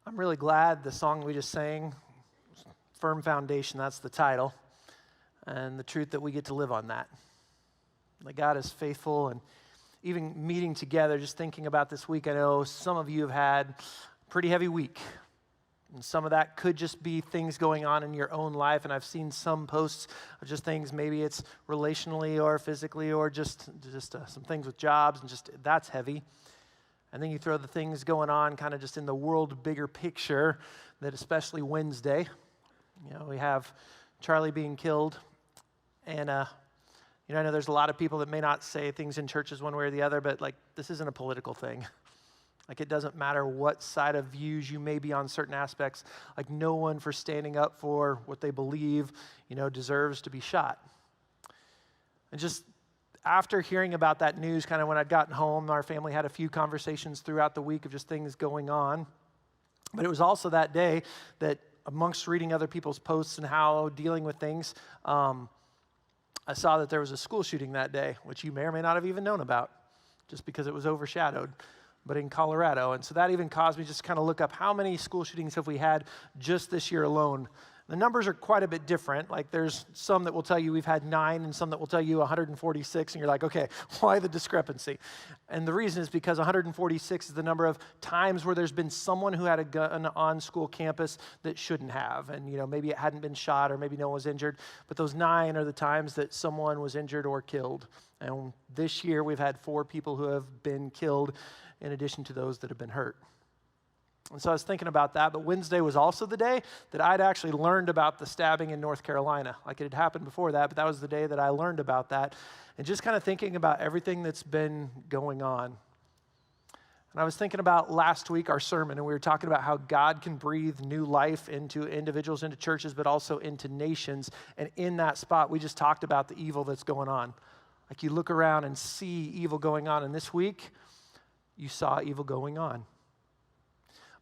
I'm really glad the song we just sang, Firm Foundation, that's the title, and the truth that we get to live on that. That God is faithful, and even meeting together, just thinking about this week, I know some of you have had a pretty heavy week. And some of that could just be things going on in your own life. And I've seen some posts of just things, maybe it's relationally or physically or just some things with jobs, and just that's heavy. And then you throw the things going on kind of just in the world bigger picture, that especially Wednesday, we have Charlie being killed. And, I know there's a lot of people that may not say things in churches one way or the other, but this isn't a political thing. It doesn't matter what side of views you may be on certain aspects. No one for standing up for what they believe, deserves to be shot. And just after hearing about that news, kind of when I'd gotten home, our family had a few conversations throughout the week of just things going on. But it was also that day that amongst reading other people's posts and how dealing with things, I saw that there was a school shooting that day, which you may or may not have even known about, just because it was overshadowed, but in Colorado. And so that even caused me just to kind of look up how many school shootings have we had just this year alone. The numbers are quite a bit different. There's some that will tell you we've had 9 and some that will tell you 146, and you're like, okay, why the discrepancy? And the reason is because 146 is the number of times where there's been someone who had a gun on school campus that shouldn't have. And, maybe it hadn't been shot or maybe no one was injured. But those 9 are the times that someone was injured or killed. And this year we've had 4 people who have been killed in addition to those that have been hurt. And so I was thinking about that, but Wednesday was also the day that I'd actually learned about the stabbing in North Carolina. It had happened before that, but that was the day that I learned about that. And just kind of thinking about everything that's been going on. And I was thinking about last week, our sermon, and we were talking about how God can breathe new life into individuals, into churches, but also into nations. And in that spot, we just talked about the evil that's going on. You look around and see evil going on, and this week, you saw evil going on.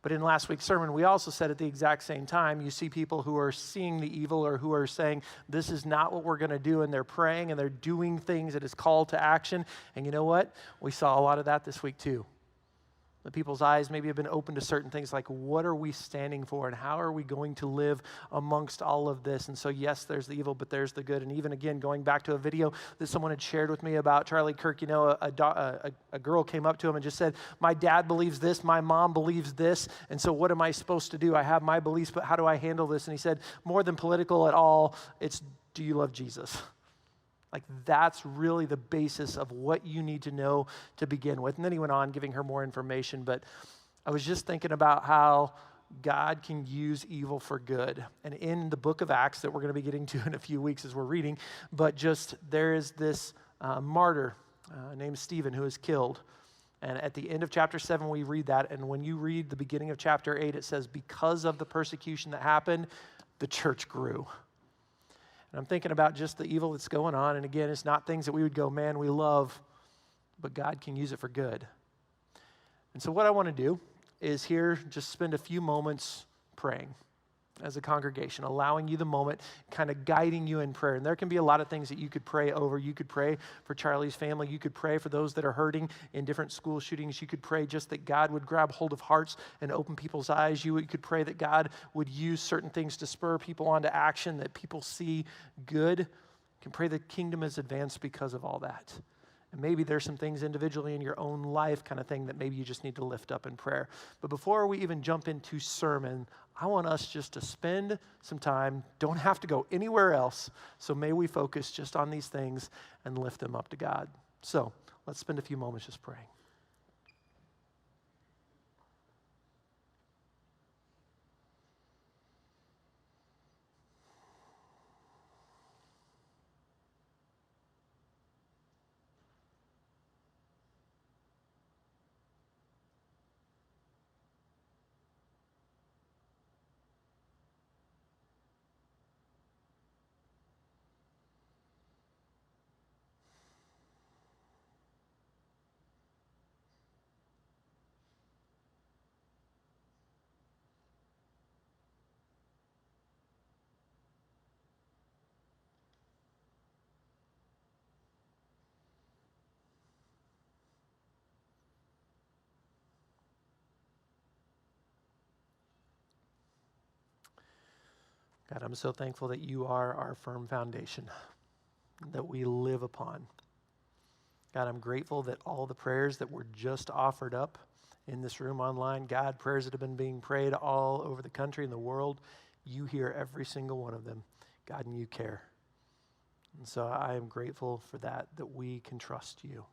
But in last week's sermon, we also said at the exact same time, you see people who are seeing the evil or who are saying, this is not what we're going to do, and they're praying and they're doing things that is called to action. And you know what? We saw a lot of that this week too. The people's eyes maybe have been open to certain things like, what are we standing for and how are we going to live amongst all of this? And so yes, there's the evil, but there's the good. And even again, going back to a video that someone had shared with me about Charlie Kirk, a girl came up to him and just said, my dad believes this, my mom believes this, and so what am I supposed to do? I have my beliefs, but how do I handle this? And he said, more than political at all, it's, do you love Jesus? That's really the basis of what you need to know to begin with. And then he went on giving her more information, but I was just thinking about how God can use evil for good. And in the book of Acts that we're going to be getting to in a few weeks as we're reading, but just there is this martyr named Stephen who is killed. And at the end of chapter 7, we read that. And when you read the beginning of chapter 8, it says, because of the persecution that happened, the church grew. And I'm thinking about just the evil that's going on. And again, it's not things that we would go, man, we love, but God can use it for good. And so what I want to do is here just spend a few moments praying as a congregation, allowing you the moment, kind of guiding you in prayer. And there can be a lot of things that you could pray over. You could pray for Charlie's family. You could pray for those that are hurting in different school shootings. You could pray just that God would grab hold of hearts and open people's eyes. You could pray that God would use certain things to spur people onto action, that people see good. You can pray the kingdom is advanced because of all that. And maybe there's some things individually in your own life kind of thing that maybe you just need to lift up in prayer. But before we even jump into sermon, I want us just to spend some time, don't have to go anywhere else. So may we focus just on these things and lift them up to God. So let's spend a few moments just praying. God, I'm so thankful that you are our firm foundation that we live upon. God, I'm grateful that all the prayers that were just offered up in this room online, God, prayers that have been being prayed all over the country and the world, you hear every single one of them, God, and you care. And so I am grateful for that we can trust you.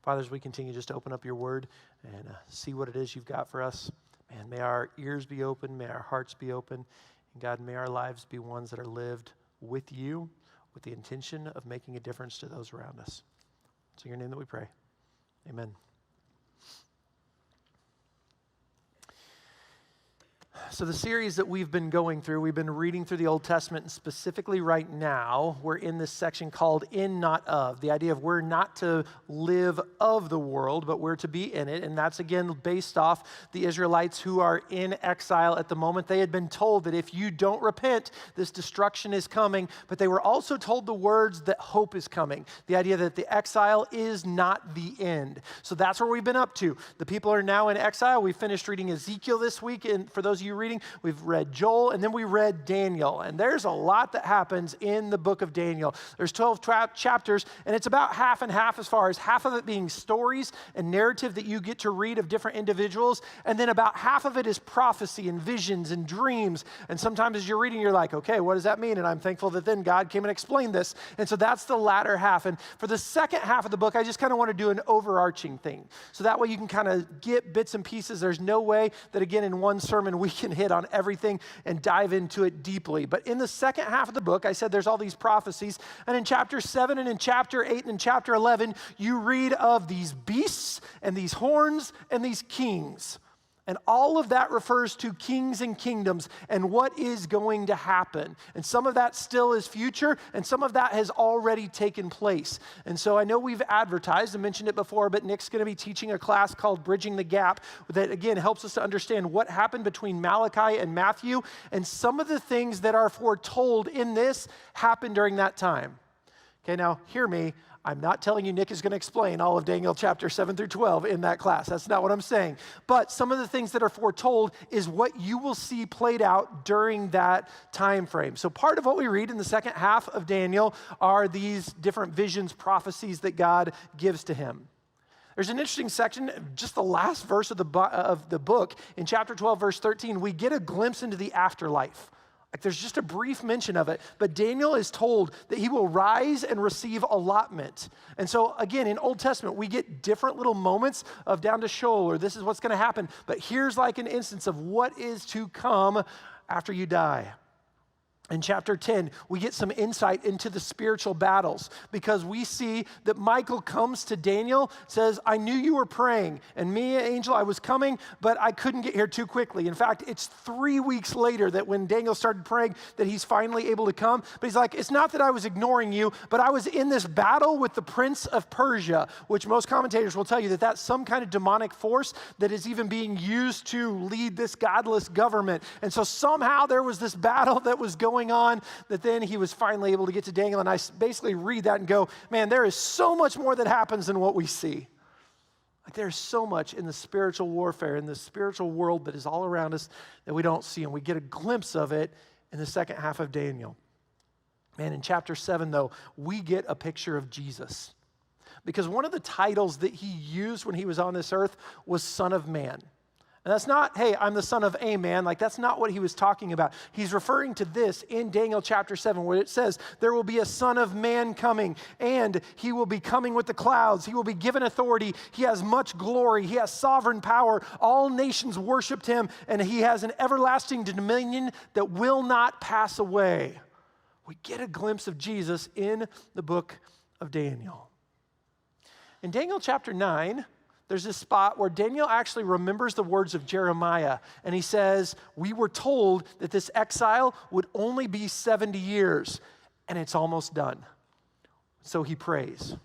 Father, as we continue just to open up your word and see what it is you've got for us, man, may our ears be open, may our hearts be open, and God, may our lives be ones that are lived with you, with the intention of making a difference to those around us. It's in your name that we pray. Amen. So the series that we've been going through, we've been reading through the Old Testament, and specifically right now, we're in this section called In Not Of. The idea of we're not to live of the world, but we're to be in it. And that's, again, based off the Israelites who are in exile at the moment. They had been told that if you don't repent, this destruction is coming. But they were also told the words that hope is coming. The idea that the exile is not the end. So that's where we've been up to. The people are now in exile. We finished reading Ezekiel this week. And for those of you reading, we've read Joel, and then we read Daniel. And there's a lot that happens in the book of Daniel. There's 12 chapters, and it's about half and half, as far as half of it being stories and narrative that you get to read of different individuals, and then about half of it is prophecy and visions and dreams. And sometimes as you're reading, you're like, okay, what does that mean? And I'm thankful that then God came and explained this. And so that's the latter half. And for the second half of the book, I just kind of want to do an overarching thing. So that way you can kind of get bits and pieces. There's no way that, again, in one sermon we can hit on everything and dive into it deeply. But in the second half of the book, I said there's all these prophecies. And in chapter 7 and in chapter 8 and in chapter 11, you read of these beasts and these horns and these kings. And all of that refers to kings and kingdoms and what is going to happen. And some of that still is future, and some of that has already taken place. And so I know we've advertised and mentioned it before, but Nick's going to be teaching a class called Bridging the Gap that, again, helps us to understand what happened between Malachi and Matthew. And some of the things that are foretold in this happened during that time. Okay, now hear me. I'm not telling you Nick is going to explain all of Daniel chapter 7 through 12 in that class. That's not what I'm saying. But some of the things that are foretold is what you will see played out during that time frame. So part of what we read in the second half of Daniel are these different visions, prophecies that God gives to him. There's an interesting section, just the last verse of the book, in chapter 12, verse 13, we get a glimpse into the afterlife. Like there's just a brief mention of it, but Daniel is told that he will rise and receive allotment. And so again, in Old Testament, we get different little moments of down to Sheol, or this is what's going to happen. But here's like an instance of what is to come after you die. In chapter 10, we get some insight into the spiritual battles because we see that Michael comes to Daniel, says, I knew you were praying, and me, angel, I was coming, but I couldn't get here too quickly. In fact, it's 3 weeks later that when Daniel started praying that he's finally able to come. But he's like, it's not that I was ignoring you, but I was in this battle with the prince of Persia, which most commentators will tell you that that's some kind of demonic force that is even being used to lead this godless government. And so somehow there was this battle that was going on, that then he was finally able to get to Daniel. And I basically read that and go, man, there is so much more that happens than what we see. Like there's so much in the spiritual warfare, in the spiritual world that is all around us that we don't see. And we get a glimpse of it in the second half of Daniel. Man, in chapter 7, though, we get a picture of Jesus. Because one of the titles that he used when he was on this earth was Son of Man. And that's not, hey, I'm the son of a man. Like, that's not what he was talking about. He's referring to this in Daniel chapter 7, where it says, there will be a son of man coming, and he will be coming with the clouds. He will be given authority. He has much glory. He has sovereign power. All nations worshiped him, and he has an everlasting dominion that will not pass away. We get a glimpse of Jesus in the book of Daniel. In Daniel chapter 9, there's this spot where Daniel actually remembers the words of Jeremiah, and he says, we were told that this exile would only be 70 years, and it's almost done. So he prays.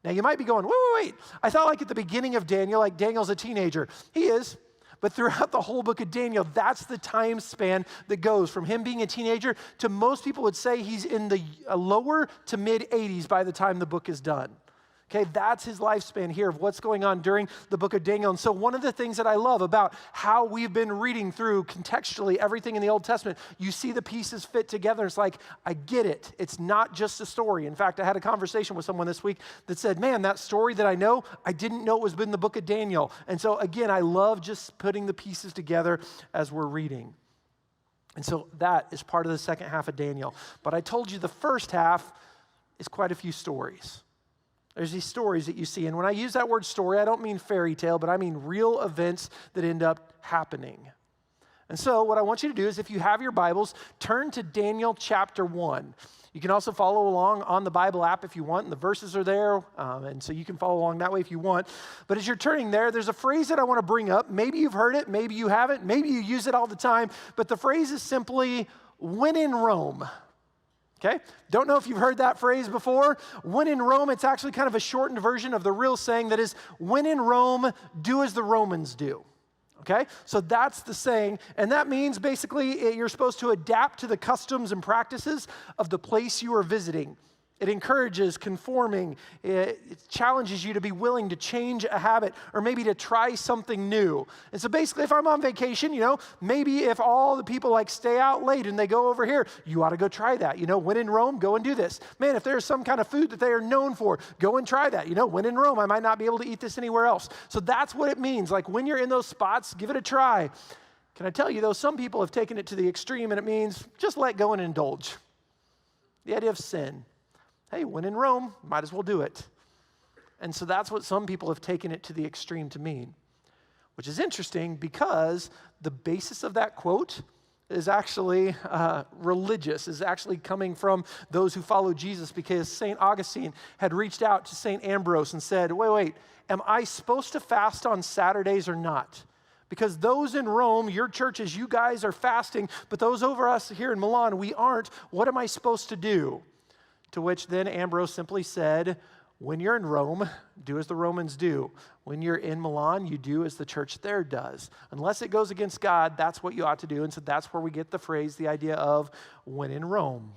Now you might be going, wait. I thought like at the beginning of Daniel, like Daniel's a teenager. He is. But throughout the whole book of Daniel, that's the time span that goes from him being a teenager to most people would say he's in the lower to mid 80s by the time the book is done. Okay, that's his lifespan here of what's going on during the book of Daniel. And so one of the things that I love about how we've been reading through contextually everything in the Old Testament, you see the pieces fit together. It's like, I get it. It's not just a story. In fact, I had a conversation with someone this week that said, man, that story that I know, I didn't know it was in the book of Daniel. And so again, I love just putting the pieces together as we're reading. And so that is part of the second half of Daniel. But I told you the first half is quite a few stories. There's these stories that you see. And when I use that word story, I don't mean fairy tale, but I mean real events that end up happening. And so what I want you to do is, if you have your Bibles, turn to Daniel chapter 1. You can also follow along on the Bible app if you want, and the verses are there, and so you can follow along that way if you want. But as you're turning there, there's a phrase that I want to bring up. Maybe you've heard it, maybe you haven't, maybe you use it all the time, but the phrase is simply, when in Rome. Okay? Don't know if you've heard that phrase before. When in Rome, it's actually kind of a shortened version of the real saying that is, when in Rome, do as the Romans do. Okay? So that's the saying. And that means basically you're supposed to adapt to the customs and practices of the place you are visiting. It encourages conforming. It challenges you to be willing to change a habit or maybe to try something new. And so basically, if I'm on vacation, maybe if all the people stay out late and they go over here, you ought to go try that. When in Rome, go and do this. Man, if there's some kind of food that they are known for, go and try that. When in Rome, I might not be able to eat this anywhere else. So that's what it means. When you're in those spots, give it a try. Can I tell you, though, some people have taken it to the extreme, and it means just let go and indulge. The idea of sin. Hey, when in Rome, might as well do it. And so that's what some people have taken it to the extreme to mean, which is interesting because the basis of that quote is actually religious, is actually coming from those who follow Jesus, because St. Augustine had reached out to St. Ambrose and said, wait, am I supposed to fast on Saturdays or not? Because those in Rome, your churches, you guys are fasting, but those over us here in Milan, we aren't. What am I supposed to do? To which then Ambrose simply said, when you're in Rome, do as the Romans do. When you're in Milan, you do as the church there does. Unless it goes against God, that's what you ought to do. And so that's where we get the phrase, the idea of when in Rome.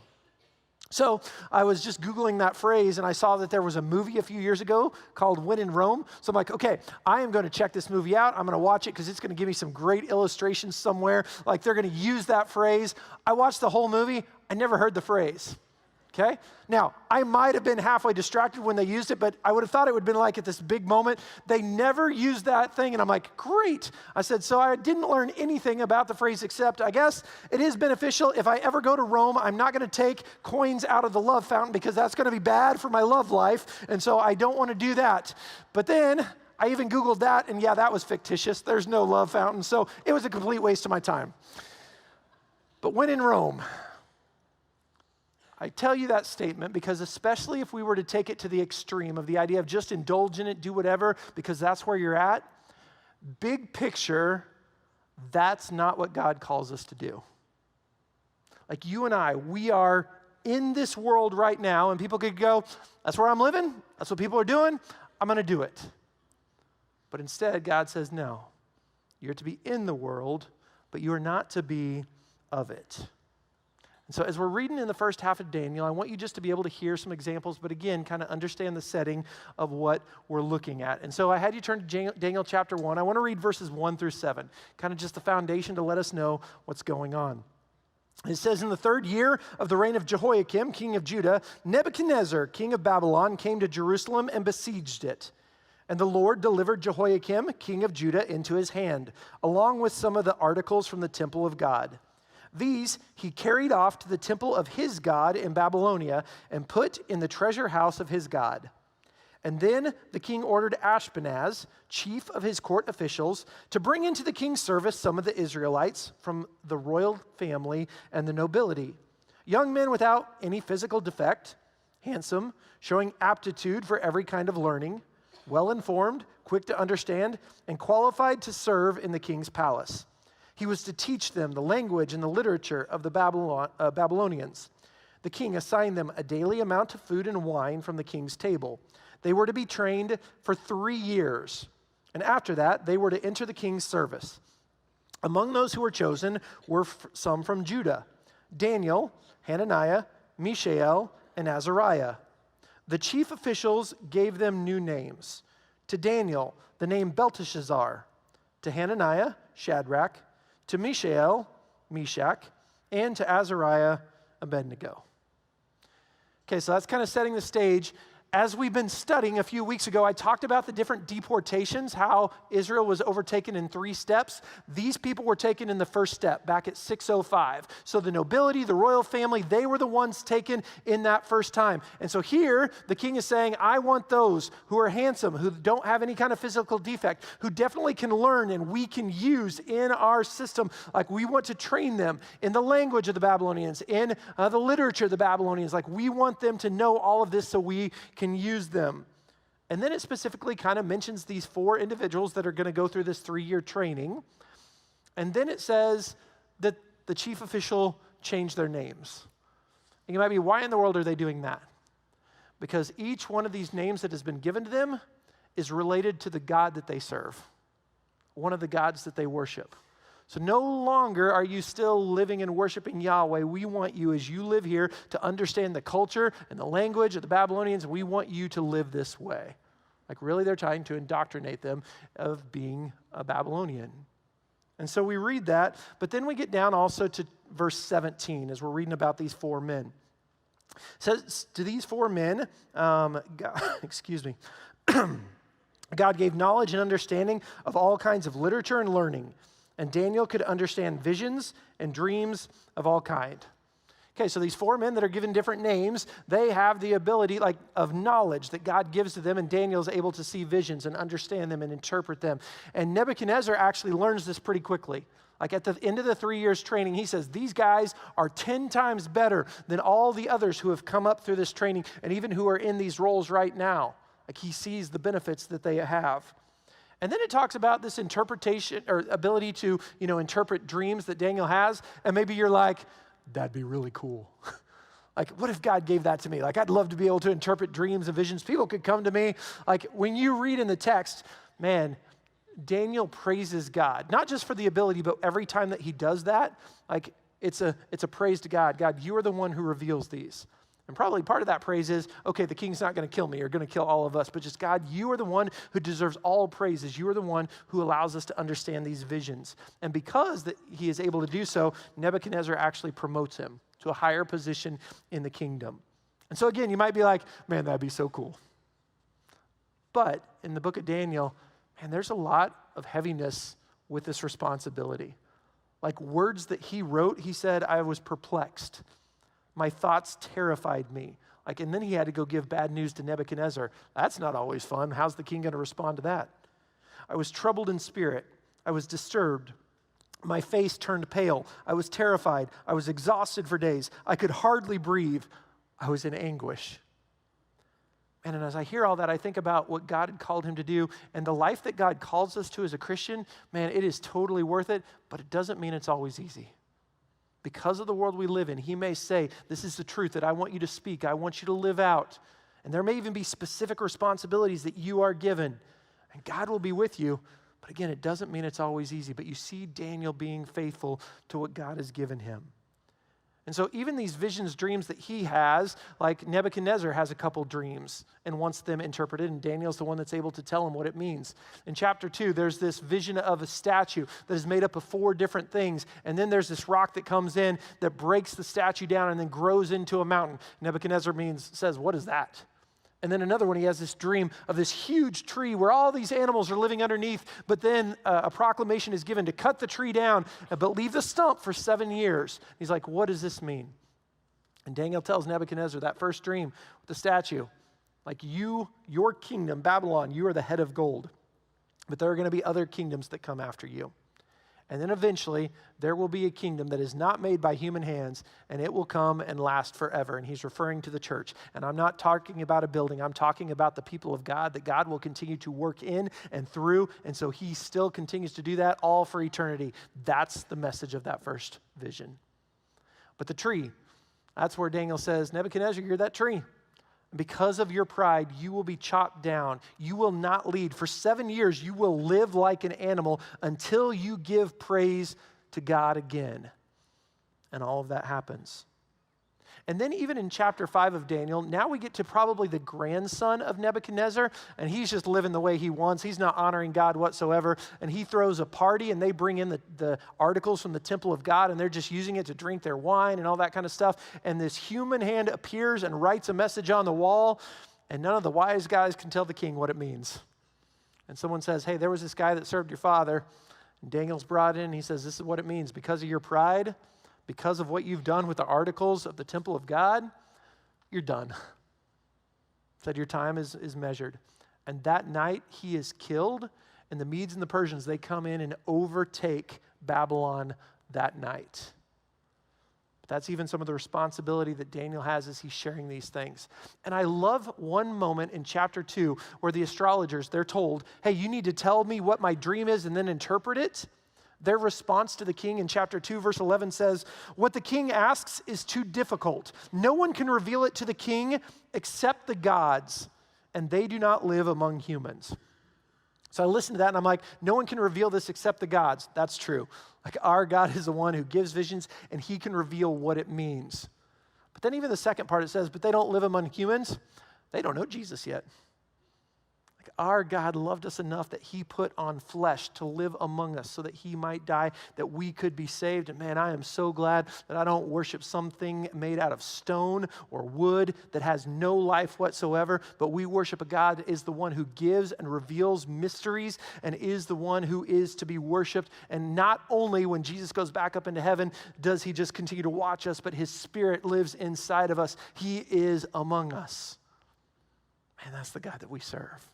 So I was just Googling that phrase, and I saw that there was a movie a few years ago called When in Rome. So I'm like, okay, I am going to check this movie out. I'm going to watch it because it's going to give me some great illustrations somewhere. They're going to use that phrase. I watched the whole movie. I never heard the phrase. Okay? Now, I might have been halfway distracted when they used it, but I would have thought it would have been at this big moment. They never used that thing, and I'm like, great. I said, so I didn't learn anything about the phrase except I guess it is beneficial. If I ever go to Rome, I'm not going to take coins out of the love fountain because that's going to be bad for my love life, and so I don't want to do that. But then I even Googled that, and yeah, that was fictitious. There's no love fountain, so it was a complete waste of my time. But when in Rome, I tell you that statement because especially if we were to take it to the extreme of the idea of just indulge in it, do whatever, because that's where you're at, big picture, that's not what God calls us to do. You and I, we are in this world right now, and people could go, that's where I'm living, that's what people are doing, I'm going to do it. But instead, God says, no, you're to be in the world, but you are not to be of it. And so as we're reading in the first half of Daniel, I want you just to be able to hear some examples, but again, kind of understand the setting of what we're looking at. And so I had you turn to Daniel chapter 1. I want to read verses 1 through 7, kind of just the foundation to let us know what's going on. It says, in the 3rd year of the reign of Jehoiakim, king of Judah, Nebuchadnezzar, king of Babylon, came to Jerusalem and besieged it. And the Lord delivered Jehoiakim, king of Judah, into his hand, along with some of the articles from the temple of God. These he carried off to the temple of his God in Babylonia and put in the treasure house of his God. And then the king ordered Ashpenaz, chief of his court officials, to bring into the king's service some of the Israelites from the royal family and the nobility, young men without any physical defect, handsome, showing aptitude for every kind of learning, well-informed, quick to understand, and qualified to serve in the king's palace. He was to teach them the language and the literature of the Babylonians. The king assigned them a daily amount of food and wine from the king's table. They were to be trained for 3 years, and after that, they were to enter the king's service. Among those who were chosen were some from Judah: Daniel, Hananiah, Mishael, and Azariah. The chief officials gave them new names. To Daniel, the name Belteshazzar. To Hananiah, Shadrach. To Mishael, Meshach. And to Azariah, Abednego. Okay, so that's kind of setting the stage. As we've been studying a few weeks ago, I talked about the different deportations, how Israel was overtaken in 3 steps. These people were taken in the first step, back at 605. So the nobility, the royal family, they were the ones taken in that first time. And so here, the king is saying, I want those who are handsome, who don't have any kind of physical defect, who definitely can learn and we can use in our system. Like, we want to train them in the language of the Babylonians, in the literature of the Babylonians. Like, we want them to know all of this so we can use them. And then it specifically kind of mentions these 4 individuals that are going to go through this 3-year training. And then it says that the chief official changed their names. And you might be, why in the world are they doing that? Because each one of these names that has been given to them is related to the God that they serve, one of the gods that they worship. So no longer are you still living and worshiping Yahweh. We want you, as you live here, to understand the culture and the language of the Babylonians. We want you to live this way. Like, really, they're trying to indoctrinate them of being a Babylonian. And so we read that, but then we get down also to verse 17 as we're reading about these 4 men. It says, to these 4 men, God, excuse me, God gave knowledge and understanding of all kinds of literature and learning. And Daniel could understand visions and dreams of all kind. Okay, so these 4 men that are given different names, they have the ability of knowledge that God gives to them, and Daniel's able to see visions and understand them and interpret them. And Nebuchadnezzar actually learns this pretty quickly. Like, at the end of the 3 years training, he says, these guys are 10 times better than all the others who have come up through this training and even who are in these roles right now. Like, he sees the benefits that they have. And then it talks about this interpretation or ability to, interpret dreams that Daniel has. And maybe you're like, that'd be really cool. Like, what if God gave that to me? Like, I'd love to be able to interpret dreams and visions. People could come to me. Like, when you read in the text, man, Daniel praises God, not just for the ability, but every time that he does that, like, it's a praise to God. God, you are the one who reveals these. And probably part of that praise is, okay, the king's not going to kill me or going to kill all of us, but just, God, you are the one who deserves all praises. You are the one who allows us to understand these visions. And because that he is able to do so, Nebuchadnezzar actually promotes him to a higher position in the kingdom. And so again, you might be like, man, that'd be so cool. But in the book of Daniel, man, there's a lot of heaviness with this responsibility. Like, words that he wrote, he said, I was perplexed. My thoughts terrified me. Like, and then he had to go give bad news to Nebuchadnezzar. That's not always fun. How's the king going to respond to that? I was troubled in spirit. I was disturbed. My face turned pale. I was terrified. I was exhausted for days. I could hardly breathe. I was in anguish. And as I hear all that, I think about what God had called him to do. And the life that God calls us to as a Christian, man, it is totally worth it, but it doesn't mean it's always easy. Because of the world we live in, he may say, this is the truth that I want you to speak. I want you to live out. And there may even be specific responsibilities that you are given. And God will be with you. But again, it doesn't mean it's always easy. But you see Daniel being faithful to what God has given him. And so even these visions, dreams that he has, like Nebuchadnezzar has a couple dreams and wants them interpreted, and Daniel's the one that's able to tell him what it means. In chapter 2, there's this vision of a statue that is made up of 4 different things, and then there's this rock that comes in that breaks the statue down and then grows into a mountain. Nebuchadnezzar says, what is that? And then another one, he has this dream of this huge tree where all these animals are living underneath, but then a proclamation is given to cut the tree down, but leave the stump for 7 years. He's like, what does this mean? And Daniel tells Nebuchadnezzar that first dream with the statue, like, your kingdom, Babylon, you are the head of gold, but there are going to be other kingdoms that come after you. And then eventually, there will be a kingdom that is not made by human hands, and it will come and last forever. And he's referring to the church. And I'm not talking about a building. I'm talking about the people of God, that God will continue to work in and through. And so he still continues to do that all for eternity. That's the message of that first vision. But the tree, that's where Daniel says, Nebuchadnezzar, you're that tree. Because of your pride, you will be chopped down. You will not lead. For 7 years, you will live like an animal until you give praise to God again. And all of that happens. And then even in chapter 5 of Daniel, now we get to probably the grandson of Nebuchadnezzar, and he's just living the way he wants. He's not honoring God whatsoever, and he throws a party, and they bring in the articles from the temple of God, and they're just using it to drink their wine and all that kind of stuff. And this human hand appears and writes a message on the wall, and none of the wise guys can tell the king what it means. And someone says, hey, there was this guy that served your father, and Daniel's brought in, and he says, this is what it means. Because of your pride, because of what you've done with the articles of the temple of God, you're done. Said your time is measured. And that night he is killed, and the Medes and the Persians, they come in and overtake Babylon that night. But that's even some of the responsibility that Daniel has as he's sharing these things. And I love one moment in chapter 2 where the astrologers, they're told, hey, you need to tell me what my dream is and then interpret it. Their response to the king in chapter 2, verse 11 says, what the king asks is too difficult. No one can reveal it to the king except the gods, and they do not live among humans. So I listened to that and I'm like, no one can reveal this except the gods. That's true. Like our God is the one who gives visions and he can reveal what it means. But then even the second part, it says, but they don't live among humans. They don't know Jesus yet. Our God loved us enough that he put on flesh to live among us so that he might die, that we could be saved. And man, I am so glad that I don't worship something made out of stone or wood that has no life whatsoever, but we worship a God that is the one who gives and reveals mysteries and is the one who is to be worshiped. And not only when Jesus goes back up into heaven does he just continue to watch us, but his spirit lives inside of us. He is among us. Man, that's the God that we serve.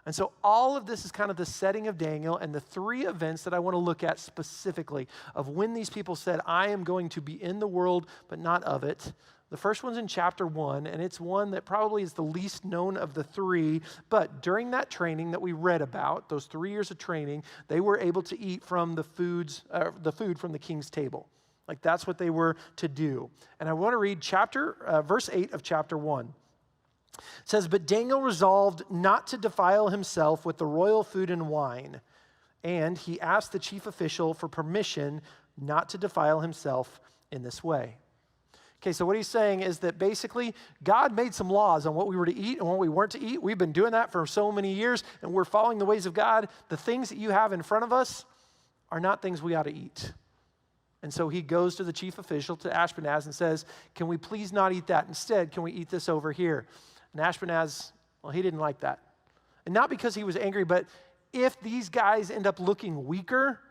And so all of this is kind of the setting of Daniel and the three events that I want to look at specifically of when these people said, I am going to be in the world, but not of it. The first one's in chapter 1, and it's one that probably is the least known of the three. But during that training that we read about, those 3 years of training, they were able to eat from the food from the king's table. Like that's what they were to do. And I want to read verse 8 of chapter 1. It says, but Daniel resolved not to defile himself with the royal food and wine, and he asked the chief official for permission not to defile himself in this way. Okay, so what he's saying is that basically God made some laws on what we were to eat and what we weren't to eat. We've been doing that for so many years, and we're following the ways of God. The things that you have in front of us are not things we ought to eat. And so he goes to the chief official, to Ashpenaz, and says, can we please not eat that? Instead, can we eat this over here? And Ashpenaz, well, he didn't like that. And not because he was angry, but if these guys end up looking weaker,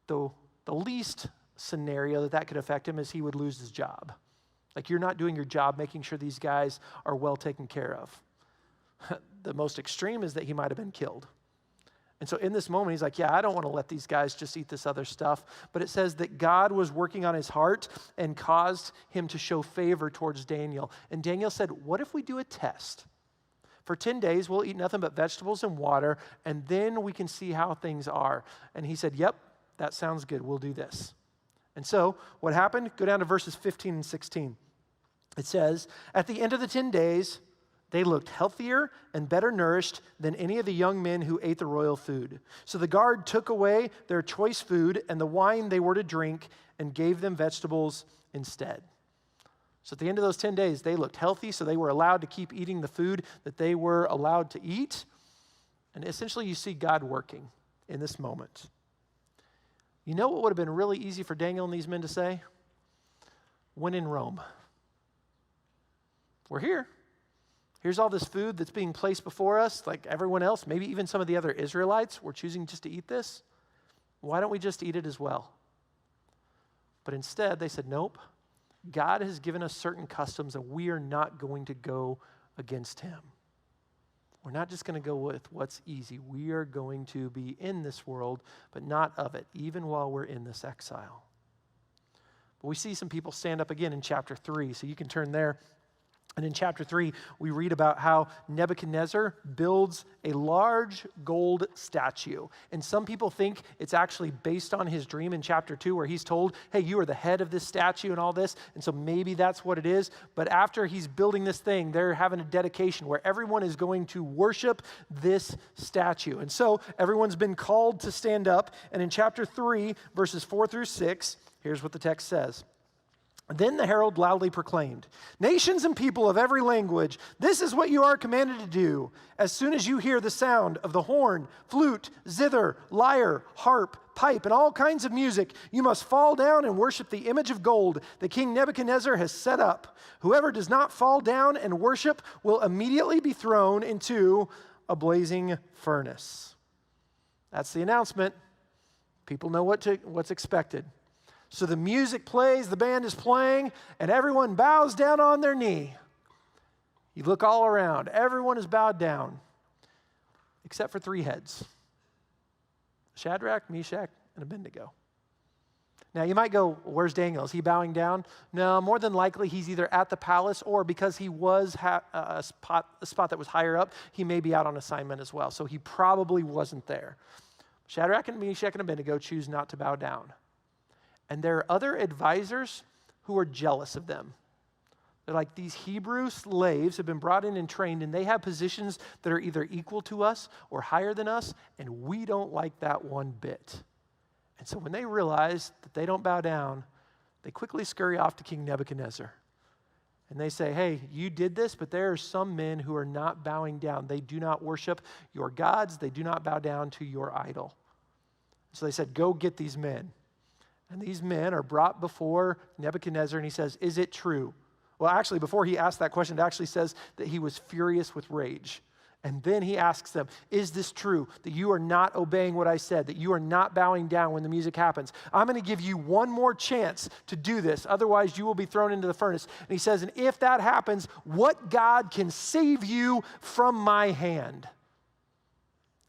the least scenario that could affect him is he would lose his job. Like you're not doing your job making sure these guys are well taken care of. The most extreme is that he might have been killed. And so in this moment, he's like, yeah, I don't want to let these guys just eat this other stuff. But it says that God was working on his heart and caused him to show favor towards Daniel. And Daniel said, what if we do a test? For 10 days, we'll eat nothing but vegetables and water, and then we can see how things are. And he said, yep, that sounds good. We'll do this. And so what happened? Go down to verses 15 and 16. It says, at the end of the 10 days, they looked healthier and better nourished than any of the young men who ate the royal food. So the guard took away their choice food and the wine they were to drink and gave them vegetables instead. So at the end of those 10 days, they looked healthy, so they were allowed to keep eating the food that they were allowed to eat. And essentially, you see God working in this moment. You know what would have been really easy for Daniel and these men to say? When in Rome. We're here. Here's all this food that's being placed before us, like everyone else, maybe even some of the other Israelites were choosing just to eat this. Why don't we just eat it as well? But instead, they said, nope, God has given us certain customs and we are not going to go against him. We're not just going to go with what's easy. We are going to be in this world, but not of it, even while we're in this exile. But we see some people stand up again in chapter 3, so you can turn there. And in chapter 3, we read about how Nebuchadnezzar builds a large gold statue. And some people think it's actually based on his dream in chapter 2 where he's told, hey, you are the head of this statue and all this. And so maybe that's what it is. But after he's building this thing, they're having a dedication where everyone is going to worship this statue. And so everyone's been called to stand up. And in chapter 3, verses 4 through 6, here's what the text says. Then the herald loudly proclaimed, "Nations and people of every language, this is what you are commanded to do. As soon as you hear the sound of the horn, flute, zither, lyre, harp, pipe, and all kinds of music, you must fall down and worship the image of gold that King Nebuchadnezzar has set up. Whoever does not fall down and worship will immediately be thrown into a blazing furnace." That's the announcement. People know what's expected. So the music plays, the band is playing, and everyone bows down on their knee. You look all around. Everyone is bowed down, except for 3 heads: Shadrach, Meshach, and Abednego. Now, you might go, where's Daniel? Is he bowing down? No, more than likely he's either at the palace, or because he was a spot that was higher up, he may be out on assignment as well. So he probably wasn't there. Shadrach and Meshach and Abednego choose not to bow down. And there are other advisors who are jealous of them. They're like, these Hebrew slaves have been brought in and trained, and they have positions that are either equal to us or higher than us, and we don't like that one bit. And so when they realize that they don't bow down, they quickly scurry off to King Nebuchadnezzar. And they say, hey, you did this, but there are some men who are not bowing down. They do not worship your gods. They do not bow down to your idol. So they said, go get these men. And these men are brought before Nebuchadnezzar, and he says, is it true? Well, actually, before he asked that question, it actually says that he was furious with rage. And then he asks them, is this true, that you are not obeying what I said, that you are not bowing down when the music happens? I'm going to give you one more chance to do this. Otherwise, you will be thrown into the furnace. And he says, and if that happens, what God can save you from my hand?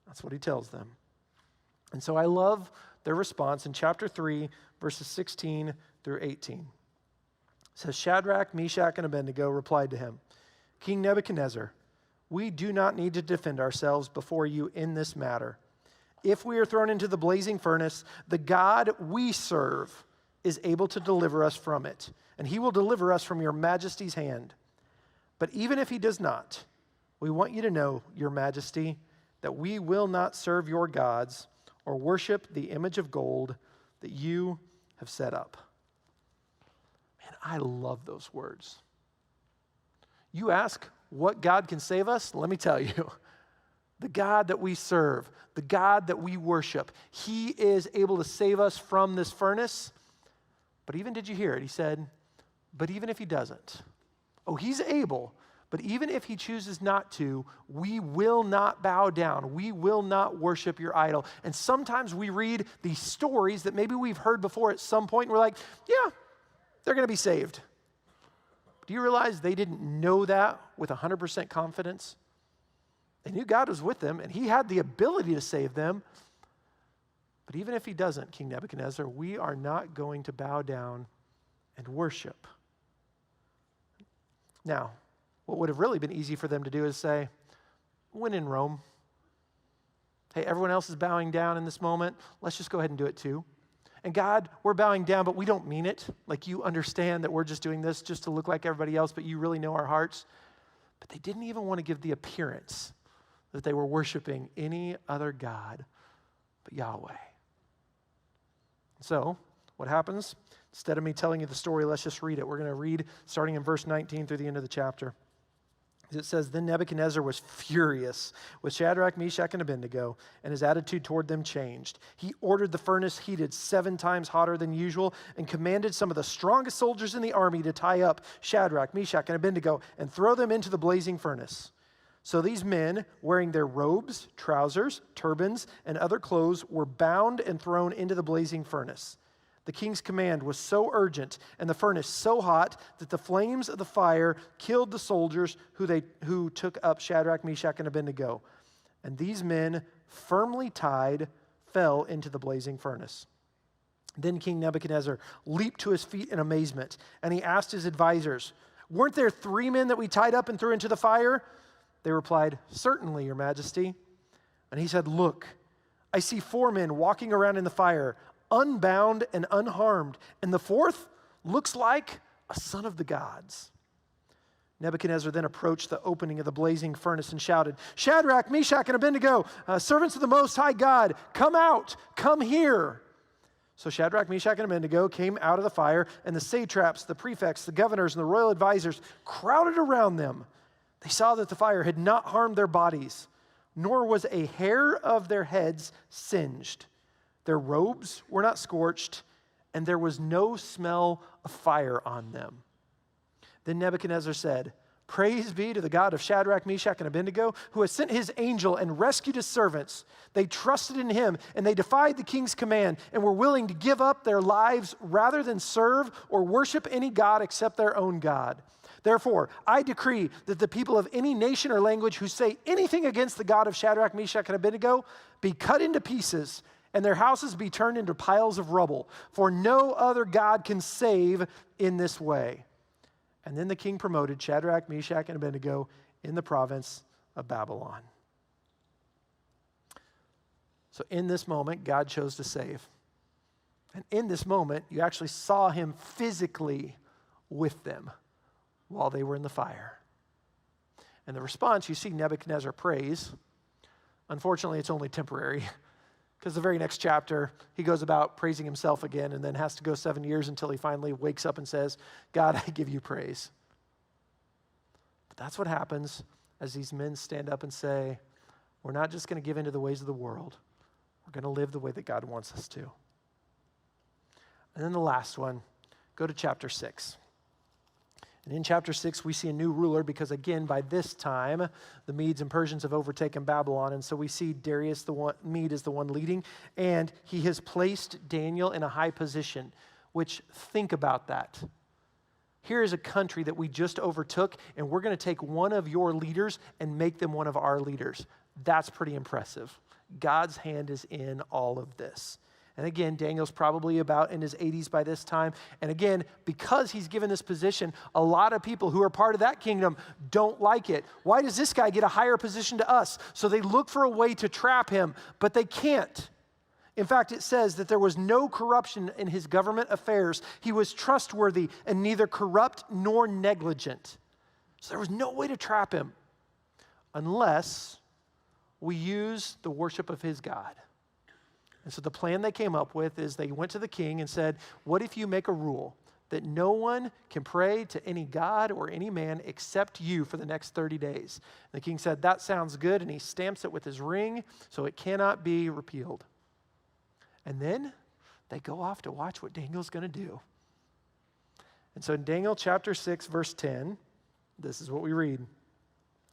That's what he tells them. And so I love their response in chapter 3, verses 16 through 18. It says, Shadrach, Meshach, and Abednego replied to him, King Nebuchadnezzar, we do not need to defend ourselves before you in this matter. If we are thrown into the blazing furnace, the God we serve is able to deliver us from it, and he will deliver us from your majesty's hand. But even if he does not, we want you to know, your majesty, that we will not serve your gods or worship the image of gold that you have set up. Man, I love those words. You ask what God can save us? Let me tell you. The God that we serve, the God that we worship, he is able to save us from this furnace. But even, did you hear it? He said, but even if he doesn't. Oh, he's able, but even if he chooses not to, we will not bow down. We will not worship your idol. And sometimes we read these stories that maybe we've heard before at some point, and we're like, yeah, they're going to be saved. Do you realize they didn't know that with 100% confidence? They knew God was with them, and he had the ability to save them. But even if he doesn't, King Nebuchadnezzar, we are not going to bow down and worship. Now, what would have really been easy for them to do is say, when in Rome, hey, everyone else is bowing down in this moment. Let's just go ahead and do it too. And God, we're bowing down, but we don't mean it. Like, you understand that we're just doing this just to look like everybody else, but you really know our hearts. But they didn't even want to give the appearance that they were worshiping any other God but Yahweh. So, what happens? Instead of me telling you the story, let's just read it. We're going to read starting in verse 19 through the end of the chapter. It says, then Nebuchadnezzar was furious with Shadrach, Meshach, and Abednego, and his attitude toward them changed. He ordered the furnace heated 7 times hotter than usual and commanded some of the strongest soldiers in the army to tie up Shadrach, Meshach, and Abednego and throw them into the blazing furnace. So these men, wearing their robes, trousers, turbans, and other clothes, were bound and thrown into the blazing furnace. The king's command was so urgent and the furnace so hot that the flames of the fire killed the soldiers who took up Shadrach, Meshach, and Abednego. And these men, firmly tied, fell into the blazing furnace. Then King Nebuchadnezzar leaped to his feet in amazement, and he asked his advisors, weren't there 3 men that we tied up and threw into the fire? They replied, certainly, your majesty. And he said, look, I see 4 men walking around in the fire, unbound and unharmed, and the 4th looks like a son of the gods. Nebuchadnezzar then approached the opening of the blazing furnace and shouted, Shadrach, Meshach, and Abednego, servants of the Most High God, come out, come here. So Shadrach, Meshach, and Abednego came out of the fire, and the satraps, the prefects, the governors, and the royal advisors crowded around them. They saw that the fire had not harmed their bodies, nor was a hair of their heads singed. Their robes were not scorched, and there was no smell of fire on them. Then Nebuchadnezzar said, "Praise be to the God of Shadrach, Meshach, and Abednego, who has sent his angel and rescued his servants. They trusted in him, and they defied the king's command, and were willing to give up their lives rather than serve or worship any god except their own God. Therefore, I decree that the people of any nation or language who say anything against the God of Shadrach, Meshach, and Abednego be cut into pieces, and their houses be turned into piles of rubble, for no other God can save in this way." And then the king promoted Shadrach, Meshach, and Abednego in the province of Babylon. So in this moment, God chose to save. And in this moment, you actually saw him physically with them while they were in the fire. And the response, you see Nebuchadnezzar praise. Unfortunately, it's only temporary, because the very next chapter, he goes about praising himself again and then has to go 7 years until he finally wakes up and says, "God, I give you praise." But that's what happens as these men stand up and say, we're not just going to give in to the ways of the world. We're going to live the way that God wants us to. And then the last one, go to chapter 6. And in chapter 6, we see a new ruler because, again, by this time, the Medes and Persians have overtaken Babylon. And so we see Darius the Mede is the one leading. And he has placed Daniel in a high position, which, think about that. Here is a country that we just overtook, and we're going to take one of your leaders and make them one of our leaders. That's pretty impressive. God's hand is in all of this. And again, Daniel's probably about in his 80s by this time. And again, because he's given this position, a lot of people who are part of that kingdom don't like it. Why does this guy get a higher position to us? So they look for a way to trap him, but they can't. In fact, it says that there was no corruption in his government affairs. He was trustworthy and neither corrupt nor negligent. So there was no way to trap him unless we use the worship of his God. And so the plan they came up with is they went to the king and said, what if you make a rule that no one can pray to any god or any man except you for the next 30 days? And the king said, that sounds good, and he stamps it with his ring so it cannot be repealed. And then they go off to watch what Daniel's going to do. And so in Daniel chapter 6, verse 10, this is what we read.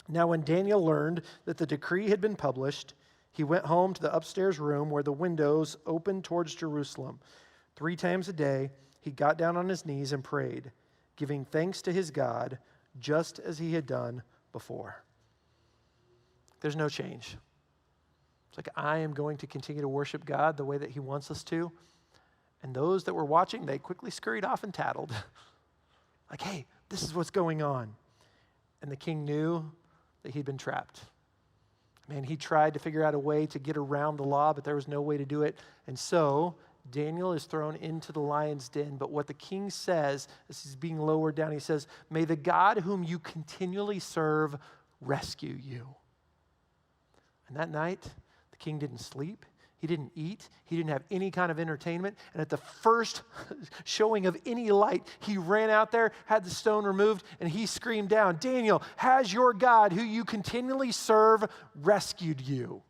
Now when Daniel learned that the decree had been published, he went home to the upstairs room where the windows opened towards Jerusalem. 3 times a day, he got down on his knees and prayed, giving thanks to his God, just as he had done before. There's no change. It's like, I am going to continue to worship God the way that he wants us to. And those that were watching, they quickly scurried off and tattled. Like, hey, this is what's going on. And the king knew that he'd been trapped. Man, he tried to figure out a way to get around the law, but there was no way to do it. And so Daniel is thrown into the lion's den. But what the king says, as he's being lowered down, he says, may the God whom you continually serve rescue you. And that night, the king didn't sleep. He didn't eat. He didn't have any kind of entertainment. And at the first showing of any light, he ran out there, had the stone removed, and he screamed down, Daniel, has your God, who you continually serve, rescued you?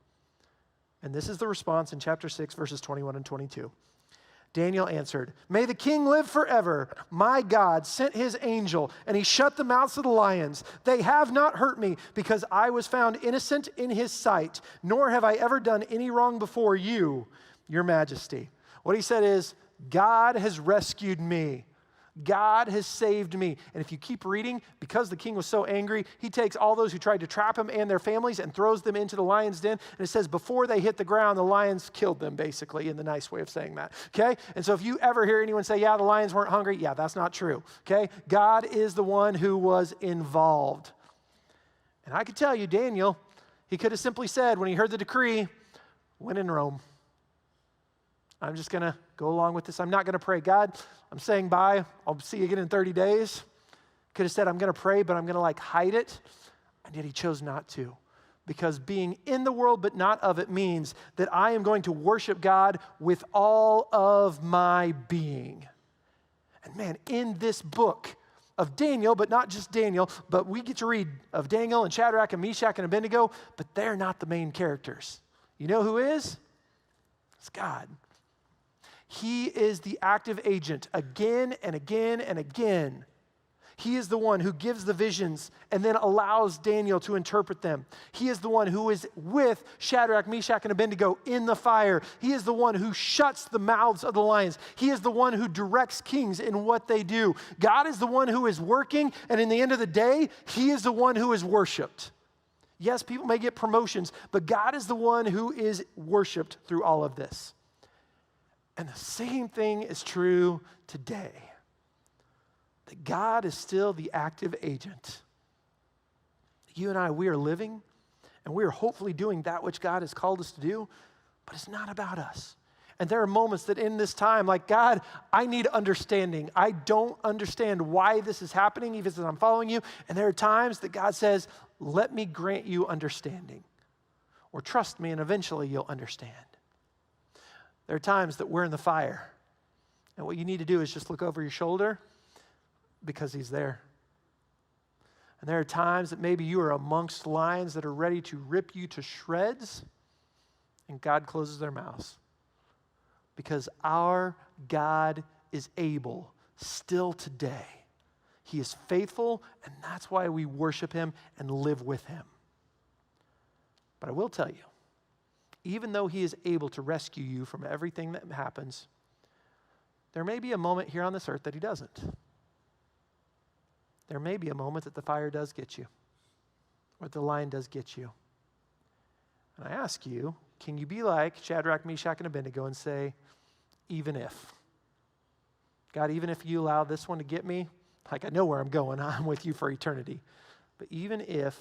And this is the response in chapter 6, verses 21 and 22. Daniel answered, may the king live forever. My God sent his angel, and he shut the mouths of the lions. They have not hurt me, because I was found innocent in his sight, nor have I ever done any wrong before you, your majesty. What he said is, God has rescued me. God has saved me. And if you keep reading, because the king was so angry, he takes all those who tried to trap him and their families and throws them into the lion's den. And it says before they hit the ground, the lions killed them, basically, in the nice way of saying that. Okay? And so if you ever hear anyone say, yeah, the lions weren't hungry, yeah, that's not true. Okay? God is the one who was involved. And I could tell you, Daniel, he could have simply said when he heard the decree, when in Rome, I'm just going to go along with this. I'm not going to pray. God, I'm saying bye. I'll see you again in 30 days. Could have said, I'm going to pray, but I'm going to hide it. And yet he chose not to. because being in the world but not of it means that I am going to worship God with all of my being. And man, in this book of Daniel, but not just Daniel, but we get to read of Daniel and Shadrach and Meshach and Abednego, but they're not the main characters. You know who is? It's God. He is the active agent again and again and again. He is the one who gives the visions and then allows Daniel to interpret them. He is the one who is with Shadrach, Meshach, and Abednego in the fire. He is the one who shuts the mouths of the lions. He is the one who directs kings in what they do. God is the one who is working, and in the end of the day, He is the one who is worshiped. Yes, people may get promotions, but God is the one who is worshiped through all of this. And the same thing is true today. That God is still the active agent. You and I, we are living, and we are hopefully doing that which God has called us to do, but it's not about us. And there are moments that in this time, like, God, I need understanding. I don't understand why this is happening, even as I'm following you. And there are times that God says, let me grant you understanding. Or trust me, and eventually you'll understand. There are times that we're in the fire, and what you need to do is just look over your shoulder, because He's there. And there are times that maybe you are amongst lions that are ready to rip you to shreds, and God closes their mouths. Because our God is able still today. He is faithful, and that's why we worship Him and live with Him. But I will tell you, even though He is able to rescue you from everything that happens, there may be a moment here on this earth that He doesn't. There may be a moment that the fire does get you, or the lion does get you. And I ask you, can you be like Shadrach, Meshach, and Abednego and say, even if? God, even if you allow this one to get me, like, I know where I'm going, I'm with you for eternity. But even if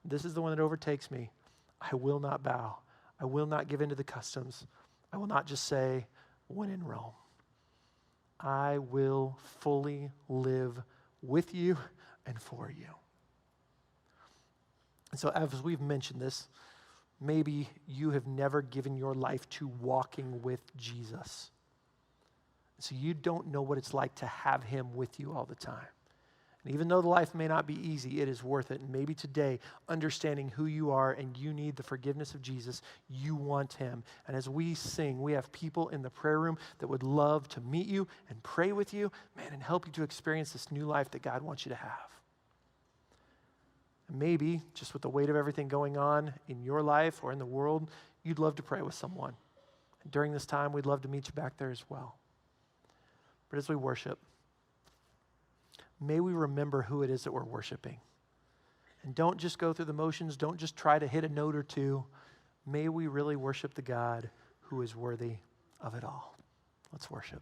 this is the one that overtakes me, I will not bow. I will not give in to the customs. I will not just say, when in Rome. I will fully live with you and for you. And so as we've mentioned this, maybe you have never given your life to walking with Jesus. So you don't know what it's like to have Him with you all the time. And even though the life may not be easy, it is worth it. And maybe today, understanding who you are and you need the forgiveness of Jesus, you want Him. And as we sing, we have people in the prayer room that would love to meet you and pray with you, man, and help you to experience this new life that God wants you to have. And maybe, just with the weight of everything going on in your life or in the world, you'd love to pray with someone. And during this time, we'd love to meet you back there as well. But as we worship, may we remember who it is that we're worshiping. And don't just go through the motions. Don't just try to hit a note or two. May we really worship the God who is worthy of it all. Let's worship.